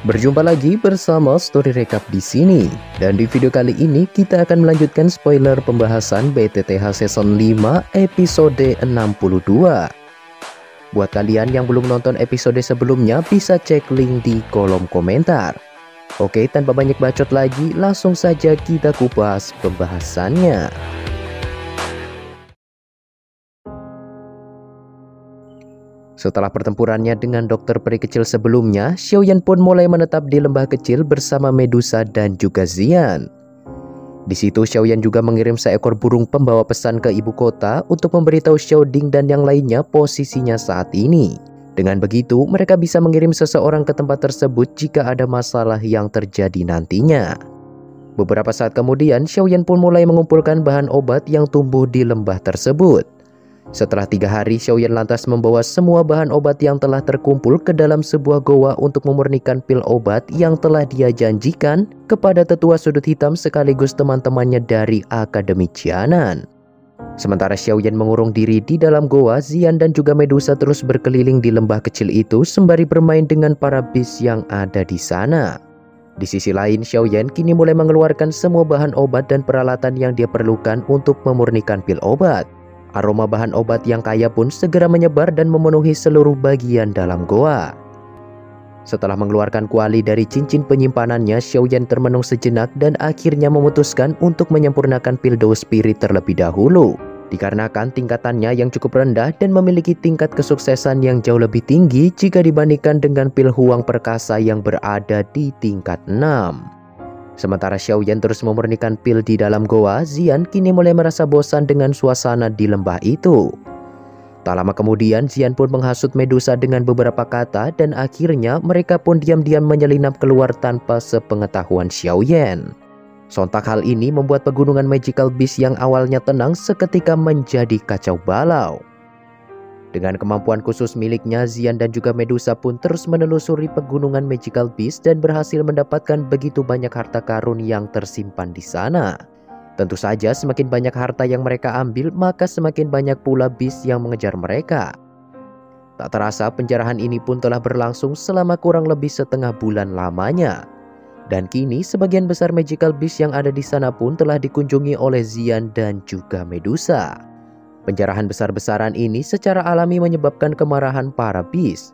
Berjumpa lagi bersama Story Recap di sini. Dan di video kali ini kita akan melanjutkan spoiler pembahasan BTTH Season 5 episode 62. Buat kalian yang belum nonton episode sebelumnya bisa cek link di kolom komentar. Oke, tanpa banyak bacot lagi, langsung saja kita kupas pembahasannya. Setelah pertempurannya dengan dokter peri kecil sebelumnya, Xiaoyan pun mulai menetap di lembah kecil bersama Medusa dan juga Xian. Di situ Xiaoyan juga mengirim seekor burung pembawa pesan ke ibu kota untuk memberitahu Xiaoding dan yang lainnya posisinya saat ini. Dengan begitu, mereka bisa mengirim seseorang ke tempat tersebut jika ada masalah yang terjadi nantinya. Beberapa saat kemudian, Xiaoyan pun mulai mengumpulkan bahan obat yang tumbuh di lembah tersebut. Setelah 3 hari, Xiaoyan lantas membawa semua bahan obat yang telah terkumpul ke dalam sebuah goa untuk memurnikan pil obat yang telah dia janjikan kepada tetua sudut hitam sekaligus teman-temannya dari Akademi Cianan. Sementara Xiaoyan mengurung diri di dalam goa, Xian dan juga Medusa terus berkeliling di lembah kecil itu sembari bermain dengan para bis yang ada di sana. Di sisi lain, Xiaoyan kini mulai mengeluarkan semua bahan obat dan peralatan yang dia perlukan untuk memurnikan pil obat. Aroma bahan obat yang kaya pun segera menyebar dan memenuhi seluruh bagian dalam goa. Setelah mengeluarkan kuali dari cincin penyimpanannya, Xiaoyan termenung sejenak dan akhirnya memutuskan untuk menyempurnakan pil Dao Spirit terlebih dahulu. Dikarenakan tingkatannya yang cukup rendah dan memiliki tingkat kesuksesan yang jauh lebih tinggi jika dibandingkan dengan pil Huang Perkasa yang berada di tingkat 6. Sementara Xiaoyan terus memurnikan pil di dalam goa, Xian kini mulai merasa bosan dengan suasana di lembah itu. Tak lama kemudian, Xian pun menghasut Medusa dengan beberapa kata dan akhirnya mereka pun diam-diam menyelinap keluar tanpa sepengetahuan Xiaoyan. Sontak hal ini membuat pegunungan Magical Beast yang awalnya tenang seketika menjadi kacau balau. Dengan kemampuan khusus miliknya, Xian dan juga Medusa pun terus menelusuri pegunungan Magical Beast dan berhasil mendapatkan begitu banyak harta karun yang tersimpan di sana. Tentu saja semakin banyak harta yang mereka ambil, maka semakin banyak pula beast yang mengejar mereka. Tak terasa penjarahan ini pun telah berlangsung selama kurang lebih setengah bulan lamanya. Dan kini sebagian besar Magical Beast yang ada di sana pun telah dikunjungi oleh Xian dan juga Medusa. Penjarahan besar-besaran ini secara alami menyebabkan kemarahan para beast.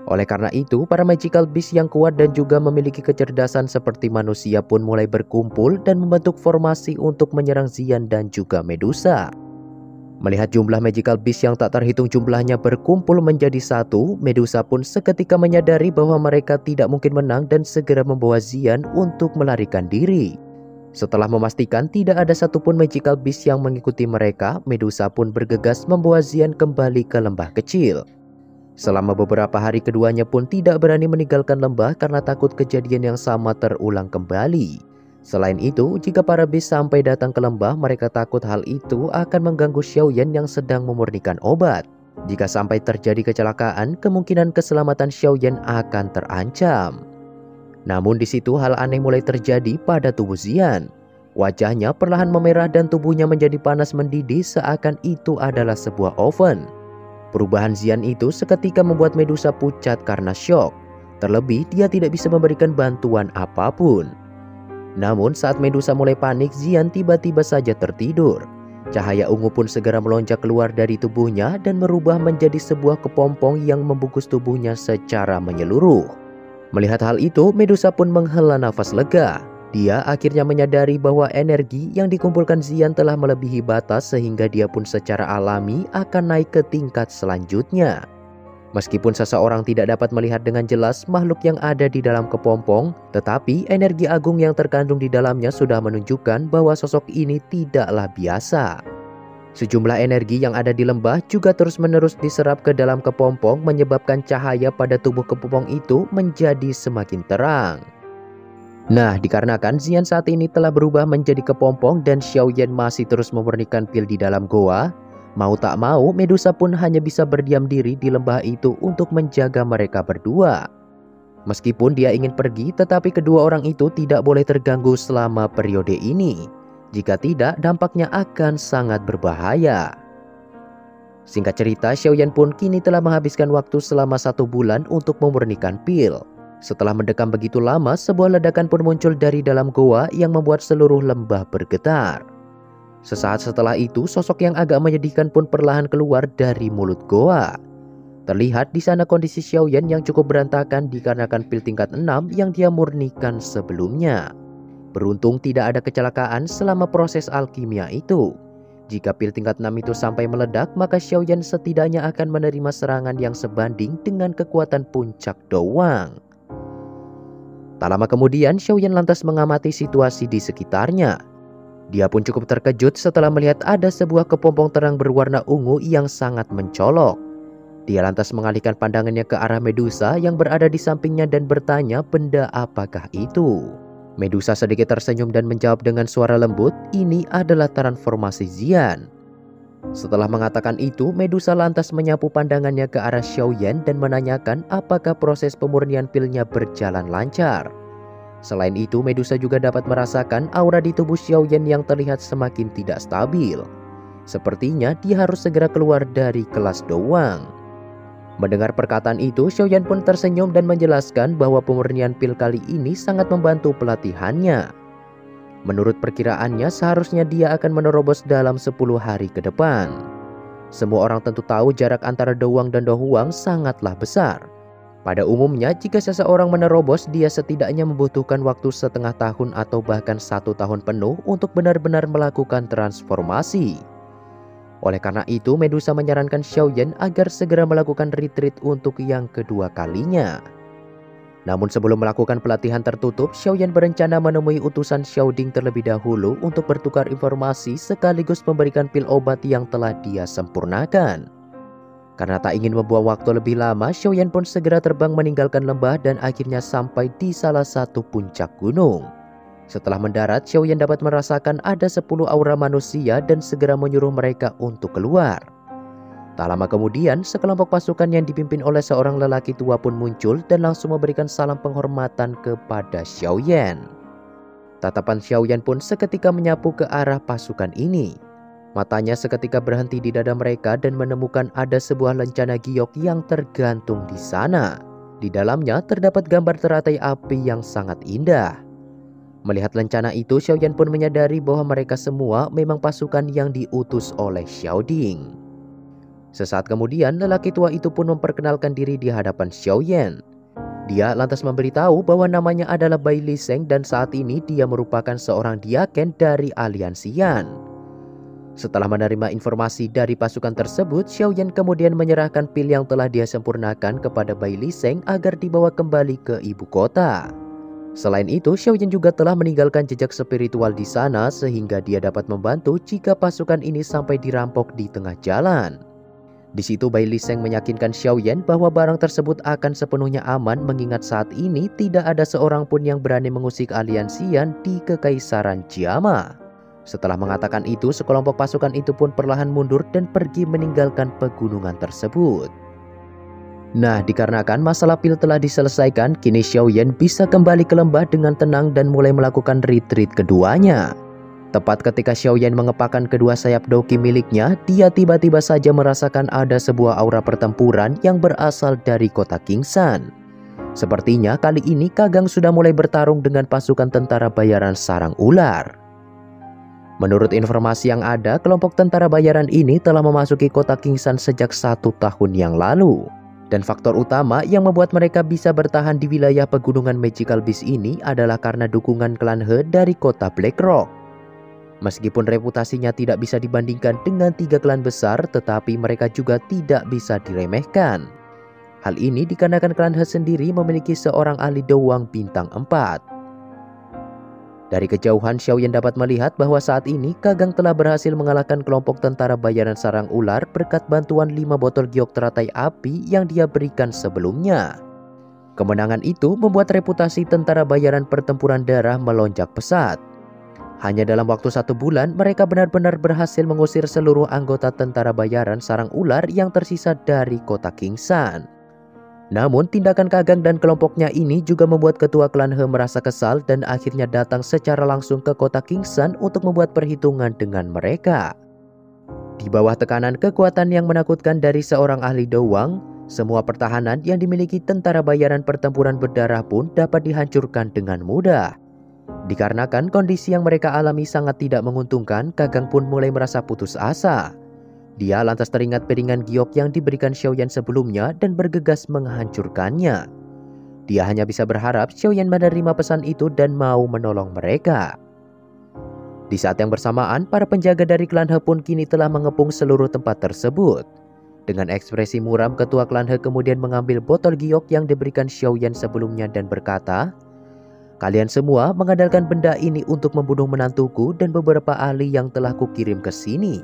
Oleh karena itu, para Magical Beast yang kuat dan juga memiliki kecerdasan seperti manusia pun mulai berkumpul dan membentuk formasi untuk menyerang Xian dan juga Medusa. Melihat jumlah Magical Beast yang tak terhitung jumlahnya berkumpul menjadi satu, Medusa pun seketika menyadari bahwa mereka tidak mungkin menang dan segera membawa Xian untuk melarikan diri. Setelah memastikan tidak ada satupun Magical Beast yang mengikuti mereka, Medusa pun bergegas membawa Xian kembali ke lembah kecil. Selama beberapa hari keduanya pun tidak berani meninggalkan lembah karena takut kejadian yang sama terulang kembali. Selain itu, jika para beast sampai datang ke lembah, mereka takut hal itu akan mengganggu Xiaoyan yang sedang memurnikan obat. Jika sampai terjadi kecelakaan, kemungkinan keselamatan Xiaoyan akan terancam. Namun di situ hal aneh mulai terjadi pada tubuh Xian. Wajahnya perlahan memerah dan tubuhnya menjadi panas mendidih seakan itu adalah sebuah oven. Perubahan Xian itu seketika membuat Medusa pucat karena syok. Terlebih dia tidak bisa memberikan bantuan apapun. Namun saat Medusa mulai panik, Xian tiba-tiba saja tertidur. Cahaya ungu pun segera melonjak keluar dari tubuhnya dan merubah menjadi sebuah kepompong yang membungkus tubuhnya secara menyeluruh. Melihat hal itu, Medusa pun menghela nafas lega. Dia akhirnya menyadari bahwa energi yang dikumpulkan Xian telah melebihi batas sehingga dia pun secara alami akan naik ke tingkat selanjutnya. Meskipun seseorang tidak dapat melihat dengan jelas makhluk yang ada di dalam kepompong, tetapi energi agung yang terkandung di dalamnya sudah menunjukkan bahwa sosok ini tidaklah biasa. Sejumlah energi yang ada di lembah juga terus-menerus diserap ke dalam kepompong menyebabkan cahaya pada tubuh kepompong itu menjadi semakin terang. Nah, dikarenakan Xian saat ini telah berubah menjadi kepompong dan Xiaoyan masih terus memurnikan pil di dalam goa, mau tak mau Medusa pun hanya bisa berdiam diri di lembah itu untuk menjaga mereka berdua. Meskipun dia ingin pergi, tetapi kedua orang itu tidak boleh terganggu selama periode ini. Jika tidak, dampaknya akan sangat berbahaya. Singkat cerita, Xiaoyan pun kini telah menghabiskan waktu selama 1 bulan untuk memurnikan pil. Setelah mendekam begitu lama, sebuah ledakan pun muncul dari dalam goa yang membuat seluruh lembah bergetar. Sesaat setelah itu, sosok yang agak menyedihkan pun perlahan keluar dari mulut goa. Terlihat di sana kondisi Xiaoyan yang cukup berantakan dikarenakan pil tingkat 6 yang dia murnikan sebelumnya. Beruntung tidak ada kecelakaan selama proses alkimia itu. Jika pil tingkat 6 itu sampai meledak, maka Xiaoyan setidaknya akan menerima serangan yang sebanding dengan kekuatan puncak doang. Tak lama kemudian, Xiaoyan lantas mengamati situasi di sekitarnya. Dia pun cukup terkejut setelah melihat ada sebuah kepompong terang berwarna ungu yang sangat mencolok. Dia lantas mengalihkan pandangannya ke arah Medusa yang berada di sampingnya dan bertanya benda apakah itu. Medusa sedikit tersenyum dan menjawab dengan suara lembut, "Ini adalah transformasi Xian." Setelah mengatakan itu, Medusa lantas menyapu pandangannya ke arah Xiaoyan dan menanyakan apakah proses pemurnian pilnya berjalan lancar. Selain itu, Medusa juga dapat merasakan aura di tubuh Xiaoyan yang terlihat semakin tidak stabil. Sepertinya dia harus segera keluar dari kelas doang. Mendengar perkataan itu, Xiaoyan pun tersenyum dan menjelaskan bahwa pemurnian pil kali ini sangat membantu pelatihannya. Menurut perkiraannya, seharusnya dia akan menerobos dalam 10 hari ke depan. Semua orang tentu tahu jarak antara Doang dan Dohuang sangatlah besar. Pada umumnya, jika seseorang menerobos, dia setidaknya membutuhkan waktu setengah tahun atau bahkan 1 tahun penuh untuk benar-benar melakukan transformasi. Oleh karena itu, Medusa menyarankan Xiaoyan agar segera melakukan retreat untuk yang kedua kalinya. Namun sebelum melakukan pelatihan tertutup, Xiaoyan berencana menemui utusan Xiaoding terlebih dahulu untuk bertukar informasi sekaligus memberikan pil obat yang telah dia sempurnakan. Karena tak ingin membuang waktu lebih lama, Xiaoyan pun segera terbang meninggalkan lembah dan akhirnya sampai di salah satu puncak gunung. Setelah mendarat, Xiaoyan dapat merasakan ada 10 aura manusia dan segera menyuruh mereka untuk keluar. Tak lama kemudian, sekelompok pasukan yang dipimpin oleh seorang lelaki tua pun muncul dan langsung memberikan salam penghormatan kepada Xiaoyan. Tatapan Xiaoyan pun seketika menyapu ke arah pasukan ini. Matanya seketika berhenti di dada mereka dan menemukan ada sebuah lencana giok yang tergantung di sana. Di dalamnya terdapat gambar teratai api yang sangat indah. Melihat lencana itu, Xiaoyan pun menyadari bahwa mereka semua memang pasukan yang diutus oleh Xiaoding. Sesaat kemudian, lelaki tua itu pun memperkenalkan diri di hadapan Xiaoyan. Dia lantas memberitahu bahwa namanya adalah Bai Liseng dan saat ini dia merupakan seorang diaken dari Aliansian. Setelah menerima informasi dari pasukan tersebut, Xiaoyan kemudian menyerahkan pil yang telah dia sempurnakan kepada Bai Liseng agar dibawa kembali ke ibu kota. Selain itu, Xiaoyan juga telah meninggalkan jejak spiritual di sana sehingga dia dapat membantu jika pasukan ini sampai dirampok di tengah jalan. Di situ Bai Liseng meyakinkan Xiaoyan bahwa barang tersebut akan sepenuhnya aman mengingat saat ini tidak ada seorang pun yang berani mengusik Aliansian di Kekaisaran Jiama. Setelah mengatakan itu, sekelompok pasukan itu pun perlahan mundur dan pergi meninggalkan pegunungan tersebut. Nah, dikarenakan masalah pil telah diselesaikan, kini Xiaoyan bisa kembali ke lembah dengan tenang dan mulai melakukan retreat keduanya. Tepat ketika Xiaoyan mengepakkan kedua sayap doki miliknya, dia tiba-tiba saja merasakan ada sebuah aura pertempuran yang berasal dari kota Kingsan. Sepertinya kali ini Kagang sudah mulai bertarung dengan pasukan tentara bayaran sarang ular. Menurut informasi yang ada, kelompok tentara bayaran ini telah memasuki kota Kingsan sejak 1 tahun yang lalu. Dan faktor utama yang membuat mereka bisa bertahan di wilayah pegunungan Magical Beast ini adalah karena dukungan klan He dari kota Blackrock. Meskipun reputasinya tidak bisa dibandingkan dengan 3 klan besar, tetapi mereka juga tidak bisa diremehkan. Hal ini dikarenakan klan He sendiri memiliki seorang ahli doang bintang 4. Dari kejauhan, Xiaoyan dapat melihat bahwa saat ini Kagang telah berhasil mengalahkan kelompok tentara bayaran sarang ular berkat bantuan 5 botol giok teratai api yang dia berikan sebelumnya. Kemenangan itu membuat reputasi tentara bayaran pertempuran darah melonjak pesat. Hanya dalam waktu 1 bulan, mereka benar-benar berhasil mengusir seluruh anggota tentara bayaran sarang ular yang tersisa dari kota Kingsan. Namun, tindakan Kagang dan kelompoknya ini juga membuat ketua klan He merasa kesal dan akhirnya datang secara langsung ke kota Kingsan untuk membuat perhitungan dengan mereka. Di bawah tekanan kekuatan yang menakutkan dari seorang ahli doang, Semua pertahanan yang dimiliki tentara bayaran pertempuran berdarah pun dapat dihancurkan dengan mudah. Dikarenakan kondisi yang mereka alami sangat tidak menguntungkan, Gagang pun mulai merasa putus asa. Dia lantas teringat piringan giok yang diberikan Xiaoyan sebelumnya dan bergegas menghancurkannya. Dia hanya bisa berharap Xiaoyan menerima pesan itu dan mau menolong mereka. Di saat yang bersamaan, para penjaga dari klan He pun kini telah mengepung seluruh tempat tersebut. Dengan ekspresi muram, ketua klan He kemudian mengambil botol giok yang diberikan Xiaoyan sebelumnya dan berkata, "Kalian semua mengandalkan benda ini untuk membunuh menantuku dan beberapa ahli yang telah kukirim ke sini.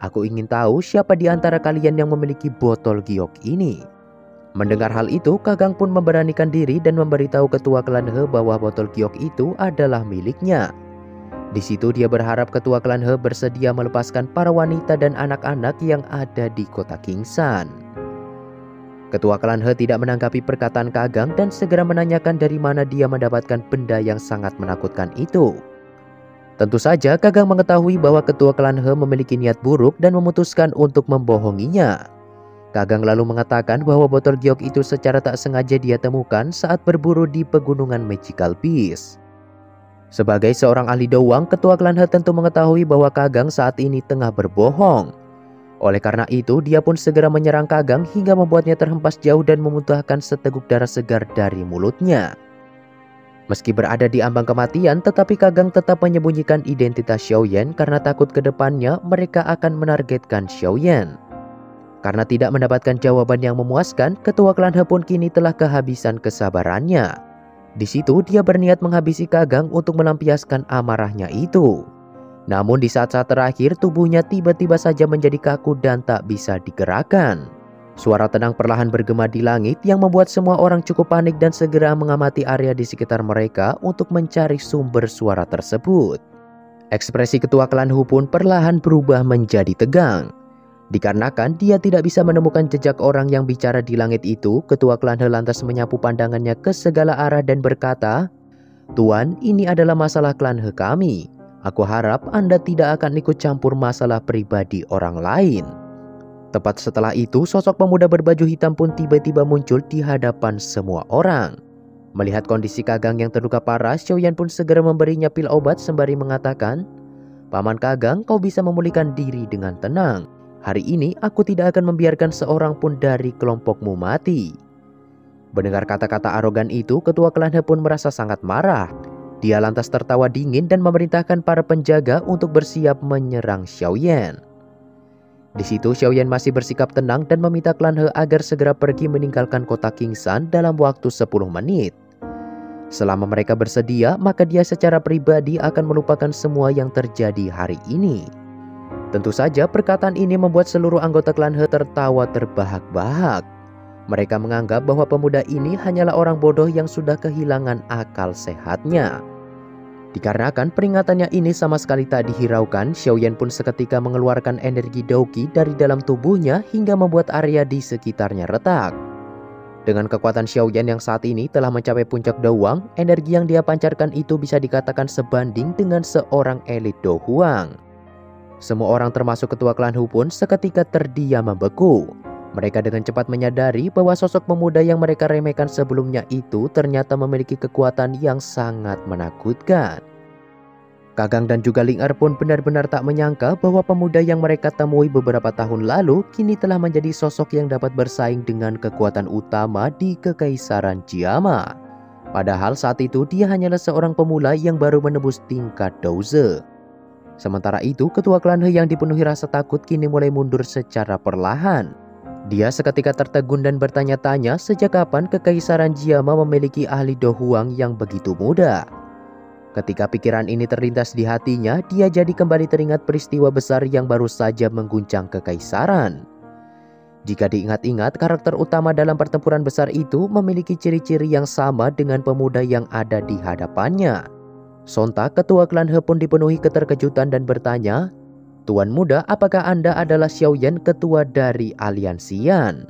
Aku ingin tahu siapa di antara kalian yang memiliki botol giok ini." Mendengar hal itu, Gagang pun memberanikan diri dan memberitahu ketua klan He bahwa botol giok itu adalah miliknya. Di situ dia berharap ketua klan He bersedia melepaskan para wanita dan anak-anak yang ada di kota Kingsan. Ketua klan He tidak menanggapi perkataan Gagang dan segera menanyakan dari mana dia mendapatkan benda yang sangat menakutkan itu. Tentu saja Gagang mengetahui bahwa ketua klan He memiliki niat buruk dan memutuskan untuk membohonginya. Gagang lalu mengatakan bahwa botol giok itu secara tak sengaja dia temukan saat berburu di pegunungan Magical Beast. Sebagai seorang ahli doang, ketua klan He tentu mengetahui bahwa Gagang saat ini tengah berbohong. Oleh karena itu, dia pun segera menyerang Gagang hingga membuatnya terhempas jauh dan memuntahkan seteguk darah segar dari mulutnya. Meski berada di ambang kematian, tetapi Gagang tetap menyembunyikan identitas Xiaoyan karena takut ke depannya mereka akan menargetkan Xiaoyan. Karena tidak mendapatkan jawaban yang memuaskan, ketua klan He pun kini telah kehabisan kesabarannya. Di situ dia berniat menghabisi Gagang untuk melampiaskan amarahnya itu. Namun di saat-saat terakhir tubuhnya tiba-tiba saja menjadi kaku dan tak bisa digerakkan. Suara tenang perlahan bergema di langit yang membuat semua orang cukup panik dan segera mengamati area di sekitar mereka untuk mencari sumber suara tersebut. Ekspresi ketua klan Hu pun perlahan berubah menjadi tegang. Dikarenakan dia tidak bisa menemukan jejak orang yang bicara di langit itu, ketua klan He lantas menyapu pandangannya ke segala arah dan berkata, "Tuan, ini adalah masalah klan He kami. Aku harap Anda tidak akan ikut campur masalah pribadi orang lain." Tepat setelah itu, sosok pemuda berbaju hitam pun tiba-tiba muncul di hadapan semua orang. Melihat kondisi Gagang yang terluka parah, Xiaoyan pun segera memberinya pil obat sembari mengatakan, "Paman Gagang, kau bisa memulihkan diri dengan tenang. Hari ini aku tidak akan membiarkan seorang pun dari kelompokmu mati." Mendengar kata-kata arogan itu, ketua klan He pun merasa sangat marah. Dia lantas tertawa dingin dan memerintahkan para penjaga untuk bersiap menyerang Xiaoyan. Di situ Xiaoyan masih bersikap tenang dan meminta klan He agar segera pergi meninggalkan kota Kingsan dalam waktu 10 menit. Selama mereka bersedia, maka dia secara pribadi akan melupakan semua yang terjadi hari ini. Tentu saja perkataan ini membuat seluruh anggota klan He tertawa terbahak-bahak. Mereka menganggap bahwa pemuda ini hanyalah orang bodoh yang sudah kehilangan akal sehatnya. Dikarenakan peringatannya ini sama sekali tak dihiraukan, Xiaoyan pun seketika mengeluarkan energi Douqi dari dalam tubuhnya hingga membuat area di sekitarnya retak. Dengan kekuatan Xiaoyan yang saat ini telah mencapai puncak Douang, energi yang dia pancarkan itu bisa dikatakan sebanding dengan seorang elit Do Huang. Semua orang termasuk ketua klan Hu pun seketika terdiam membeku. Mereka dengan cepat menyadari bahwa sosok pemuda yang mereka remehkan sebelumnya itu ternyata memiliki kekuatan yang sangat menakutkan. Gagang dan juga Ling Er pun benar-benar tak menyangka bahwa pemuda yang mereka temui beberapa tahun lalu kini telah menjadi sosok yang dapat bersaing dengan kekuatan utama di Kekaisaran Jiama. Padahal saat itu dia hanyalah seorang pemula yang baru menembus tingkat Douze. Sementara itu, ketua klan He yang dipenuhi rasa takut kini mulai mundur secara perlahan. Dia seketika tertegun dan bertanya-tanya sejak kapan Kekaisaran Jiama memiliki ahli Do Huang yang begitu muda. Ketika pikiran ini terlintas di hatinya, dia jadi kembali teringat peristiwa besar yang baru saja mengguncang Kekaisaran. Jika diingat-ingat, karakter utama dalam pertempuran besar itu memiliki ciri-ciri yang sama dengan pemuda yang ada di hadapannya. Sontak ketua klan He pun dipenuhi keterkejutan dan bertanya, "Tuan muda, apakah Anda adalah Xiaoyan, ketua dari Aliansian?"